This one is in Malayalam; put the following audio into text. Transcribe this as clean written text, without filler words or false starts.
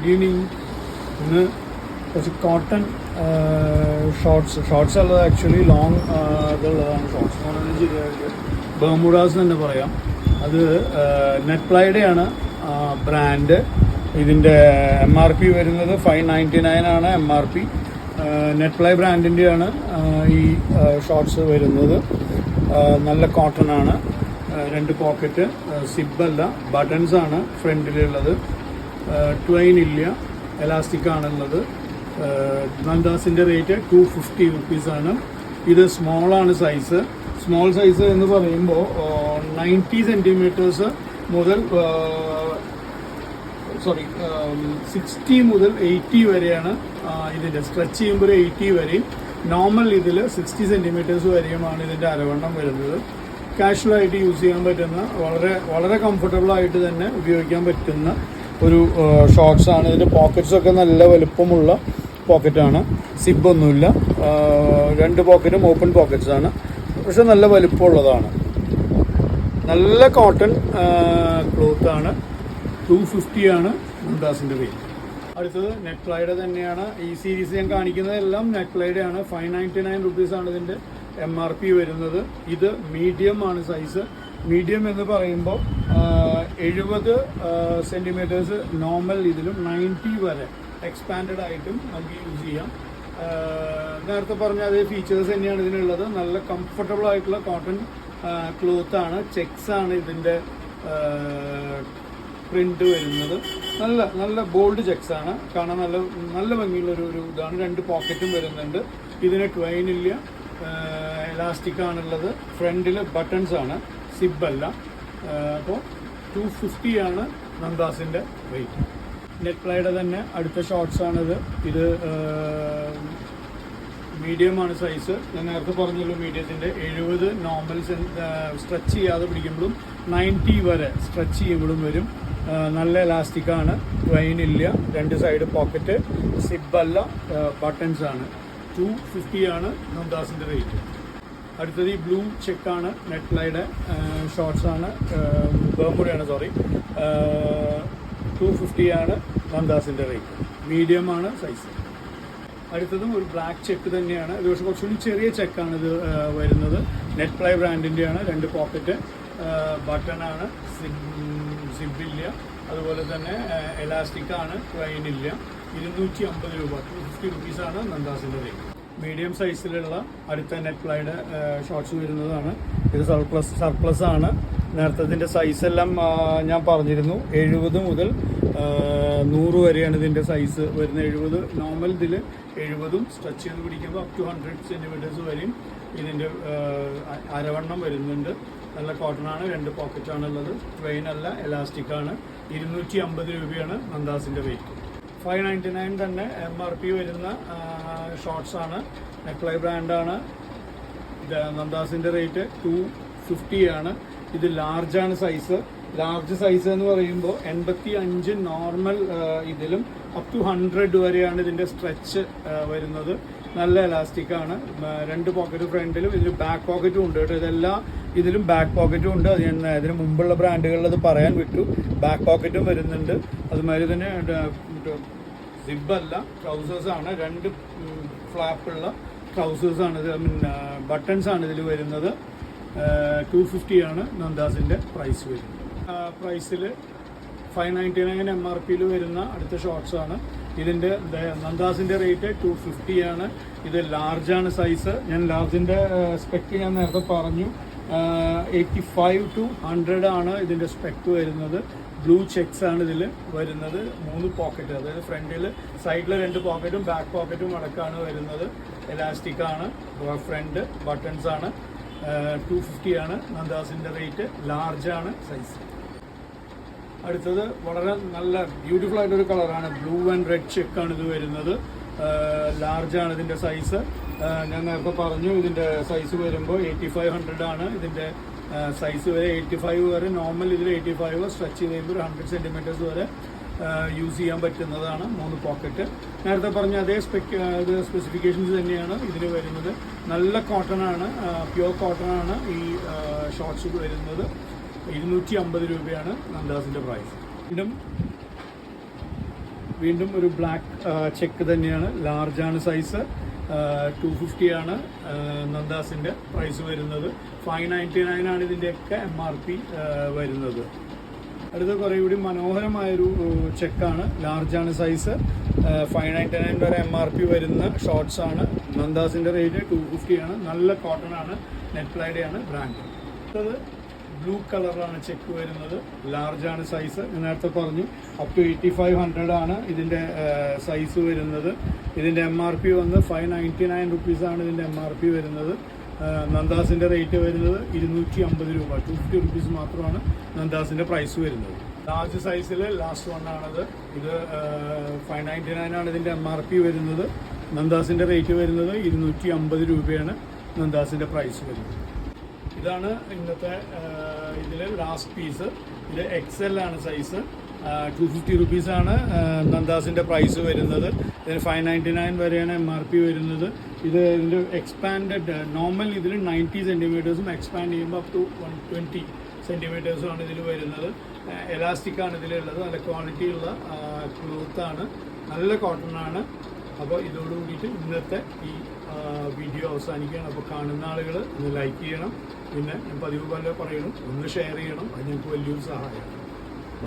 Good evening. ഇന്ന് കുറച്ച് കോട്ടൺ ഷോർട്സ് ഉള്ളത് ആക്ച്വലി ലോങ് ഇതുള്ളതാണ്. ഷോർട്സ് എന്ന് പറയുന്നത് ബർമുഡാസ് തന്നെ പറയാം. അത് നെറ്റ്പ്ലൈയുടെയാണ് ബ്രാൻഡ്. ഇതിൻ്റെ MRP വരുന്നത് 599 ആണ് MRP. നെറ്റ്പ്ലൈ ബ്രാൻഡിൻ്റെയാണ് ഈ ഷോർട്സ് വരുന്നത്. നല്ല കോട്ടൺ ആണ്. 2 പോക്കറ്റ്, സിബല്ല, ബട്ടൺസ് ആണ് ഫ്രണ്ടിലുള്ളത്. ട്വൈൻ ഇല്ല, എലാസ്റ്റിക് ആണുള്ളത്. നന്ദാസിൻ്റെ റേറ്റ് 250 റുപ്പീസാണ്. ഇത് സ്മോളാണ് സൈസ്. സ്മോൾ സൈസ് എന്ന് പറയുമ്പോൾ 90 സെൻറ്റിമീറ്റേഴ്സ് മുതൽ 60 മുതൽ 80 വരെയാണ് ഇതിൻ്റെ. സ്ട്രെച്ച് ചെയ്യുമ്പോൾ 80 വരെയും, നോർമൽ ഇതിൽ 60 സെൻറ്റിമീറ്റേഴ്സ് വരെയുമാണ് ഇതിൻ്റെ അരവണ്ണം വരുന്നത്. കാഷ്വലായിട്ട് യൂസ് ചെയ്യാൻ പറ്റുന്ന, വളരെ വളരെ കംഫർട്ടബിൾ ആയിട്ട് തന്നെ ഉപയോഗിക്കാൻ പറ്റുന്ന ഒരു ഷോർട്സാണ്. ഇതിൻ്റെ പോക്കറ്റ്സൊക്കെ നല്ല വലുപ്പമുള്ള പോക്കറ്റാണ്. സിബൊന്നുമില്ല. 2 പോക്കറ്റും ഓപ്പൺ പോക്കറ്റ്സാണ്. പക്ഷെ നല്ല വലുപ്പമുള്ളതാണ്. നല്ല കോട്ടൺ ക്ലോത്താണ്. 250 ആണ് നന്ദാസിൻ്റെ റേറ്റ്. അടുത്തത് നെറ്റ്പ്ലൈയുടെ തന്നെയാണ്. ഈ സീരീസ് ഞാൻ കാണിക്കുന്നതെല്ലാം നെറ്റ്പ്ലൈയുടെ ആണ്. 599 റുപ്പീസാണ് ഇതിൻ്റെ MRP വരുന്നത്. ഇത് മീഡിയം ആണ് സൈസ്. മീഡിയം എന്ന് പറയുമ്പോൾ 70 സെൻറ്റിമീറ്റേഴ്സ് നോർമൽ ഇതിലും 90 വരെ എക്സ്പാൻഡഡ് ആയിട്ടും നമുക്ക് യൂസ് ചെയ്യാം. നേരത്തെ പറഞ്ഞ അതേ ഫീച്ചേഴ്സ് തന്നെയാണ് ഇതിനുള്ളത്. നല്ല കംഫർട്ടബിൾ ആയിട്ടുള്ള കോട്ടൺ ക്ലോത്താണ്. ചെക്സ് ആണ് ഇതിൻ്റെ പ്രിന്റ് വരുന്നത്. നല്ല നല്ല ബോൾഡ് ചെക്സ് ആണ്. കാണാൻ നല്ല നല്ല ഭംഗിയുള്ളൊരു ഇതാണ്. 2 പോക്കറ്റും വരുന്നുണ്ട്. ഇതിന് ട്വൈൻ ഇല്ല, എലാസ്റ്റിക് ആണുള്ളത്. ഫ്രണ്ടിൽ ബട്ടൺസ് ആണ്, സിബല്ല. അപ്പോൾ 250 ആണ് നന്ദാസിൻ്റെ റേറ്റ്. നെറ്റ്പ്ലൈയുടെ തന്നെ അടുത്ത ഷോർട്സ് ആണിത്. ഇത് മീഡിയമാണ് സൈസ്. ഞാൻ നേരത്തെ പറഞ്ഞല്ലോ മീഡിയത്തിൻ്റെ 70 നോർമൽ സ്ട്രെച്ച് ചെയ്യാതെ പിടിക്കുമ്പോഴും 90 വരെ സ്ട്രെച്ച് ചെയ്യുമ്പോഴും വരും. നല്ല എലാസ്റ്റിക് ആണ്. ട്വൈൻ ഇല്ല, 2 സൈഡ് പോക്കറ്റ്, സിബല്ല, ബട്ടൺസ് ആണ്. 250 ആണ് നന്ദാസിൻ്റെ റേറ്റ്. അടുത്തത് ഈ ബ്ലൂ ചെക്കാണ്. നെറ്റ്പ്ലൈയുടെ ഷോർട്സ് ആണ്. ബർമുഡയാണ്, 250 ആണ് നന്ദാസിൻ്റെ റേറ്റ്. മീഡിയം ആണ് സൈസ്. അടുത്തതും ഒരു ബ്ലാക്ക് ചെക്ക് തന്നെയാണ്. ഇത് പക്ഷേ കുറച്ചുകൂടി ചെറിയ ചെക്കാണ് ഇത് വരുന്നത്. നെറ്റ്പ്ലൈ ബ്രാൻഡിൻ്റെയാണ്. 2 പോക്കറ്റ്, ബട്ടണാണ്, സിബില്ല. അതുപോലെ തന്നെ എലാസ്റ്റിക് ആണ്, ട്വൈൻ ഇല്ല. 250 രൂപ, 250 റുപ്പീസാണ് നന്ദാസിൻ്റെ റേറ്റ്. മീഡിയം സൈസിലുള്ള അടുത്ത നെറ്റ്പ്ലൈയുടെ ഷോർട്സ് വരുന്നതാണ്. ഇത് സർപ്ലസ് ആണ്. നേരത്തെ ഇതിൻ്റെ സൈസ് എല്ലാം ഞാൻ പറഞ്ഞിരുന്നു. 70 മുതൽ 100 വരെയാണ് ഇതിൻ്റെ സൈസ് വരുന്നത്. 70 നോർമൽ ഇതിൽ 70ഉം സ്ട്രെച്ച് ചെയ്ത് പിടിക്കുമ്പോൾ അപ് ടു 100 സെൻറ്റിമീറ്റേഴ്സ് വരെയും ഇതിൻ്റെ അരവണ്ണം വരുന്നുണ്ട്. നല്ല കോട്ടണാണ്. 2 പോക്കറ്റാണുള്ളത്. ട്വൈൻ അല്ല, എലാസ്റ്റിക് ആണ്. 250 രൂപയാണ് നന്ദാസിൻ്റെ റേറ്റ്. 599 തന്നെ MRP വരുന്ന ഷോർട്സ് ആണ്. നെറ്റ്പ്ലൈ ബ്രാൻഡാണ്. നന്ദാസിൻ്റെ റേറ്റ് 250 ആണ്. ഇത് ലാർജാണ് സൈസ്. ലാർജ് സൈസ് എന്ന് പറയുമ്പോൾ 85 നോർമൽ ഇതിലും അപ് ടു 100 വരെയാണ് ഇതിൻ്റെ സ്ട്രെച്ച് വരുന്നത്. നല്ല എലാസ്റ്റിക് ആണ്. 2 പോക്കറ്റ് ഫ്രണ്ടിലും, ഇതിൽ ബാക്ക് പോക്കറ്റും ഉണ്ട് കേട്ടോ. ഇതെല്ലാം ഇതിലും ബാക്ക് പോക്കറ്റും ഉണ്ട്. അത് ഞാൻ ഇതിന് മുമ്പുള്ള ബ്രാൻഡുകളിൽ അത് പറയാൻ വിട്ടു. ബാക്ക് പോക്കറ്റും വരുന്നുണ്ട്. അതുമാതിരി തന്നെ സിബല്ല, ട്രൗസേഴ്സാണ്. 2 ഫ്ലാപ്പുള്ള ട്രൗസേഴ്സാണ് ഇത്. ബട്ടൺസ് ആണ് ഇതിൽ വരുന്നത്. 250 ആണ് നന്ദാസിൻ്റെ പ്രൈസ് വരുന്നത്. പ്രൈസിൽ 599 MRPയിൽ വരുന്ന അടുത്ത ഷോർട്സ് ആണ്. ഇതിൻ്റെ നന്ദാസിൻ്റെ റേറ്റ് 250 ആണ്. ഇത് ലാർജാണ് സൈസ്. ഞാൻ ലാർജിൻ്റെ സ്പെക്ക് ഞാൻ നേരത്തെ പറഞ്ഞു. 85 to 100 ആണ് ഇതിൻ്റെ സ്പെക്ക് വരുന്നത്. ബ്ലൂ ചെക്സ് ആണ് ഇതിൽ വരുന്നത്. 3 പോക്കറ്റ്, അതായത് ഫ്രണ്ടിൽ, സൈഡിൽ 2 പോക്കറ്റും ബാക്ക് പോക്കറ്റും അടക്കമാണ് വരുന്നത്. എലാസ്റ്റിക് ആണ്. ഫ്രണ്ട് ബട്ടൺസ് ആണ്. 250 ആണ് നന്ദാസിൻ്റെ റേറ്റ്. ലാർജാണ് സൈസ്. അടുത്തത് വളരെ നല്ല ബ്യൂട്ടിഫുൾ ആയിട്ടൊരു കളറാണ്. ബ്ലൂ ആൻഡ് റെഡ് ചെക്കാണ് ഇത് വരുന്നത്. ലാർജാണ് ഇതിൻ്റെ സൈസ്. ഞാൻ നേരത്തെ പറഞ്ഞു ഇതിൻ്റെ സൈസ് വരുമ്പോൾ 85-100 ആണ് ഇതിൻ്റെ സൈസ് വരെ. 85 വരെ നോർമൽ ഇതിൽ 85 സ്ട്രെച്ച് ചെയ്ത് കഴിയുമ്പോൾ 100 സെൻറ്റിമീറ്റേഴ്സ് വരെ യൂസ് ചെയ്യാൻ പറ്റുന്നതാണ്. 3 പോക്കറ്റ്. നേരത്തെ പറഞ്ഞ അതേ സ്പെസിഫിക്കേഷൻസ് തന്നെയാണ് ഇതിന് വരുന്നത്. നല്ല കോട്ടൺ ആണ്, പ്യുവർ കോട്ടൺ ആണ് ഈ ഷോർട്സ് വരുന്നത്. 250 രൂപയാണ് നന്ദാസിൻ്റെ പ്രൈസ്. ഇതും വീണ്ടും ഒരു ബ്ലാക്ക് ചെക്ക് തന്നെയാണ്, ലാർജാണ് സൈസ്. 250 ആണ് നന്ദാസിൻ്റെ പ്രൈസ് വരുന്നത്. 599 ആണ് ഇതിൻ്റെയൊക്കെ MRP വരുന്നത്. അടുത്ത കുറേ കൂടി മനോഹരമായൊരു ചെക്കാണ്, ലാർജാണ് സൈസ്. 599 വരെ MRP വരുന്ന ഷോർട്സ് ആണ്. നന്ദാസിൻ്റെ റേറ്റ് 250 ആണ്. നല്ല കോട്ടൺ ആണ്, നെറ്റ് പ്ലൈയുടെ ആണ് ബ്രാൻഡ്. അടുത്തത് ബ്ലൂ കളറാണ് ചെക്ക് വരുന്നത്, ലാർജാണ് സൈസ്. ഞാൻ നേരത്തെ പറഞ്ഞു അപ് ടു 8500 ആണ് ഇതിൻ്റെ സൈസ് വരുന്നത്. ഇതിൻ്റെ MRP വന്ന് 599 റുപ്പീസാണ് ഇതിൻ്റെ MRP വരുന്നത്. നന്ദാസിൻ്റെ റേറ്റ് വരുന്നത് 250 രൂപ, 250 റുപ്പീസ് മാത്രമാണ് നന്ദാസിൻ്റെ പ്രൈസ് വരുന്നത്. ലാർജ് സൈസിൽ ലാസ്റ്റ് വൺ ആണത്. ഇത് 599 ആണ് ഇതിൻ്റെ MRP വരുന്നത്. നന്ദാസിൻ്റെ റേറ്റ് വരുന്നത് 250 രൂപയാണ് നന്ദാസിൻ്റെ പ്രൈസ് വരുന്നത്. ഇതാണ് ഇന്നത്തെ ഇതിൽ ലാസ്റ്റ് പീസ്. ഇത് XL ആണ് സൈസ്. 250 റുപ്പീസാണ് നന്ദാസിൻ്റെ പ്രൈസ് വരുന്നത്. ഇതിന് 599 വരെയാണ് MRP വരുന്നത്. ഇതിൻ്റെ എക്സ്പാൻഡഡ് നോർമൽ ഇതിൽ 90 സെൻറ്റിമീറ്റേഴ്സും എക്സ്പാൻഡ് ചെയ്യുമ്പോൾ അപ് ടു 120 സെൻറ്റിമീറ്റേഴ്സുമാണ് ഇതിൽ വരുന്നത്. എലാസ്റ്റിക്കാണ് ഇതിലുള്ളത്. നല്ല ക്വാളിറ്റിയുള്ള ക്ലോത്താണ്, നല്ല കോട്ടണാണ്. അപ്പോൾ ഇതോടുകൂടിയിട്ട് ഇന്നത്തെ ഈ വീഡിയോ അവസാനിക്കുകയാണ്. അപ്പോൾ കാണുന്ന ആളുകൾ ഒന്ന് ലൈക്ക് ചെയ്യണം, പിന്നെ പതിവ് പോലെ പറയണം, ഒന്ന് ഷെയർ ചെയ്യണം. അത് ഞങ്ങൾക്ക് വലിയൊരു സഹായമാണ്.